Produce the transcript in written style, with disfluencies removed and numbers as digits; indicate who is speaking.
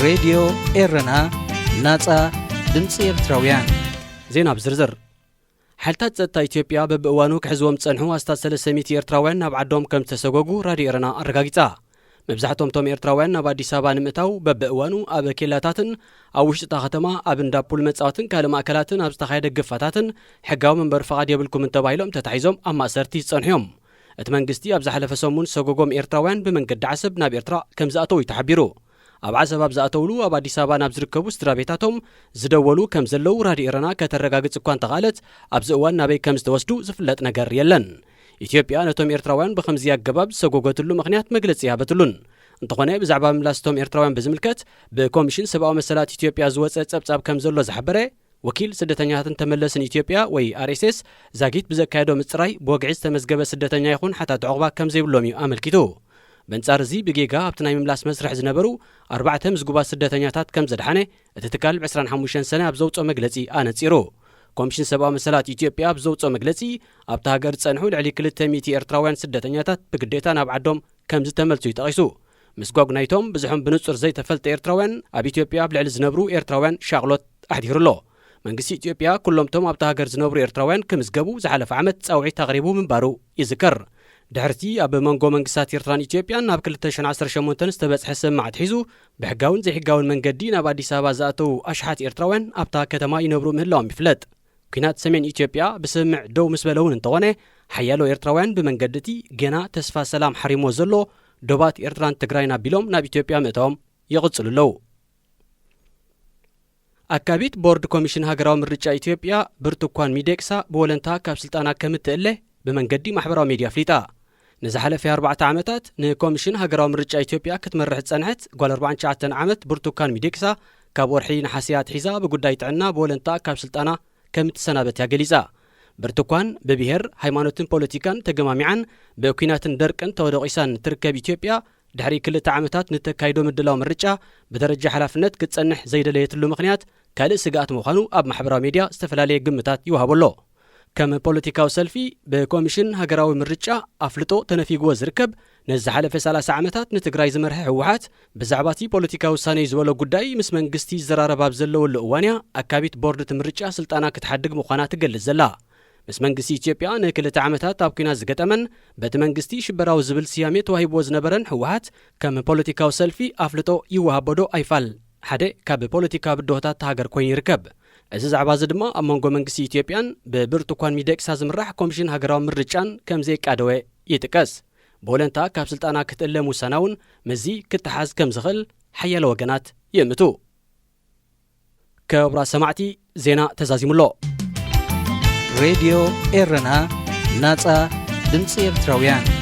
Speaker 1: راديو إيرنا ناصع دمص إرتراويان
Speaker 2: زينا بزرزر حالتات ጸጥታ ኢትዮጵያ በብእዋኑ ክሕዝዎም ጸንሑ ኣስታት 300 ኤርትራውያን ናብ ዓዶም ከም ተሰጎጉ ራድዮ ኤረና ኣረጋጊጻ መብዛሕትኦም ቶም ኤርትራውያን ናብ አዲስ አበባ ንምእታው በብእዋኑ ኣብ ኬላታትን ኣብ ውሽጢ ከተማ ኣብ እንዳፑል መጻወትን ካልእ ማእከላትን ኣብ ዝተኻየደ ግፋታትን ሕጋዊ መንበር ፈቃድ የብልኩም ተባሂሎም ተታሒዞም ኣብ ማእሰርቲ ጸንሖም እቲ መንግስቲ ኣብ ዝሓለፈ ሰሙን ሰጎጎም ኤርትራውያን ብመንገዲ ዓሰብ ናብ ኤርትራ ከም ዝኣተው ይተሓቢሩ ኣብ ዓሰብ ኣብ ዝኣተውሉ ኣብ አዲስ አበባ ናብ ዝርከቡ ስድራቤታቶም ዝደወሉ ከም ዘለው ራድዮ ኤረና ከተረጋግጽ እኳ እንተኻለት ኣብዚ እዋን ናበይ ከም ዝተወስዱ ዝፍለጥ ነገር የለን ኢትዮጵያ ነቶም ኤርትራውያን በከምዚ አገባብ ሰጎጎትሉ ምክንያት መግለጽ ያበትሉን እንተኾነ ብዛዕባ ምላስቶም ኤርትራውያን በዝምልከት በኮሚሽን ሰብአዊ መሰላት ኢትዮጵያ ዝወፀ ጸብጻብ ከም ዘሎ ዝሓበረ ወኪል ስደተኛታትን ተመለስን ኢትዮጵያ ወይ አርኤስኤስ ዛጊት ብዘካየዶ ምጽራይ በወግዒ ዝተመዝገበ ስደተኛ ይኹን ሓታ ዕቑባ ከም ዘይብሎም እዩ አመልኪቱ በንጻር እዚ ብጌጋ ኣብቲ ናይ ምምላስ መስርሕ ዝነበሩ 4 ምዝጉባት ስደተኛታት ከም ዘድሓነ እቲ ትካል ብ25 ሰነ ኣብ ዘውፅኦ መግለጺ ኣነጺሩ ኮሚሽን ሰብአዊ መሰላት ኢትዮጵያ ኣብ ዘውፅኦ መግለጺ ኣብቲ ሃገር ጸንሑ ልዕሊ 200 ኤርትራውያን ስደተኛታት ብግዴታ ናብ ዓዶም ከም ዝተመልሱ ይጠቂሱ ምስጓጉ ናይቶም ብዙሖም ብንጹር ዘይተፈልጠ ኤርትራውያን ኣብ ኢትዮጵያ ኣብ ልዕሊ ዝነብሩ ኤርትራውያን ሻቅሎት ኣሕዲሩሎ መንግስቲ ኢትዮጵያ ኩሎምቶም ኣብቲ ሃገር ዝነብሩ ኤርትራውያን ክምዝገቡ ዝሓለፈ ዓመት ጻውዒት ኣቕሪቡ ምንባሩ ይዝከር ድሕርቲ ኣብ መንጎ መንግስታት ኤርትራን ኢትዮጵያን ናብ 2018 ዝተበጽሐ ሰማዕት ሒዙ ብሕጋውን ዘይሕጋውን መንገዲ ናብ አዲስ አበባ ዝኣተው ኣሽሓት ኤርትራውያን ኣብታ ከተማ ይነብሩ ምህላዎም ይፍለጥ ኩናት ሰሜን ኢትዮጵያ ብስምዕ ደው ምስ በለውን እንተኾነ ሓያሎ ኤርትራውያን ብመንገድቲ ገና ተስፋ ሰላም ሓሪሞ ዘሎ ዶባት ኤርትራን ትግራይን ኣቢሎም ናብ ኢትዮጵያ ምእተዎም ይቕጽሉለው ኣካቢት ቦርድ ኮሚሽን ሃገራዊ ምርጫ ኢትዮጵያ ብርቱካን ሚደቅሳ ብወለንታ ካብ ስልጣና ከምትእለ ብመንገዲ ማሕበራዊ ሚድያ ፍሊጣ ንዝሓለፈ 4 ዓመታት ንኮሚሽን ሃገራዊ ምርጫ ኢትዮጵያ ክትመርሕ ጸንሐት ጓል 49 ዓመት ብርቱካን ሚደቅሳ ካብ ወርሒ ነሓስያት ሒዛ ብጉዳይ ጥዕና ብወለንታ ካብ ስልጣና ከም ትሰናበት ያገሊጻ ብርቱካን በብሔር ሃይማኖትን ፖለቲካን ተገማሚዓን በኩናትን ደርቅን ተወደቂሳን ትርከብ ኢትዮጵያ ድሕሪ 2 ዓመታት ንተካይዶ ምድላው ምርጫ በደረጃ ሓላፍነት ክትጸንሕ ዘይደለየትሉ ምክንያት ካልእ ስጋት ምዃኑ ኣብ ማሕበራዊ ሚድያ ዝተፈላለዩ ግምታት ይወሃበሎ ከም ፖለቲካዊ ሰልፊ በኮሚሽን ሃገራዊ ምርጫ ኣፍልጦ ተነፊግዎ ዝርከብ ነዝሓለፈ 30 ዓመታት ንትግራይ ዝመርሐ ህወሓት ብዛዕባቲ ፖለቲካዊ ውሳነ ዝበሎ ጉዳይ ምስ መንግስቲ ዝዘራረብ ኣብ ዘለውሉ እዋንያ ኣካቢት ቦርድ ምርጫ ስልጣና ክትሓድግ ምዃና ትገልጽ ዘላ ምስ መንግስቲ ኢትዮጵያ ን2 ዓመታት ኣብ ኩናት ዝገጠመን በቲ መንግስቲ ሽበራዊ ዝብል ስያሜ ተዋሂብዎ ዝነበረን ህወሓት ከም ፖለቲካዊ ሰልፊ ኣፍልጦ ይወሃበዶ ኣይፋል ሓደ ካብ ፖለቲካ ብድሆታት ሃገር ኮይኑ ይርከብ እዚ ዛዕባ እዚ ድማ ኣብ መንጎ መንግስቲ ኢትዮጵያን በብርቱካን ሚደቅሳ ዝምራሕ ኮሚሽን ሃገራዊ ምርጫን ከም ዘይቃደወ ይጥቀስ ብወለንታ ካብ ስልጣና ክትእለም ውሳናውን መዚ ክትሓዝ ከም ዝኽእል ሓያሎ ወገናት ይእምቱ ከብራ ሰማዕቲ ዜና ተዛዚሙሎ
Speaker 1: راديو إيرنا ناصع دمص إرتراويان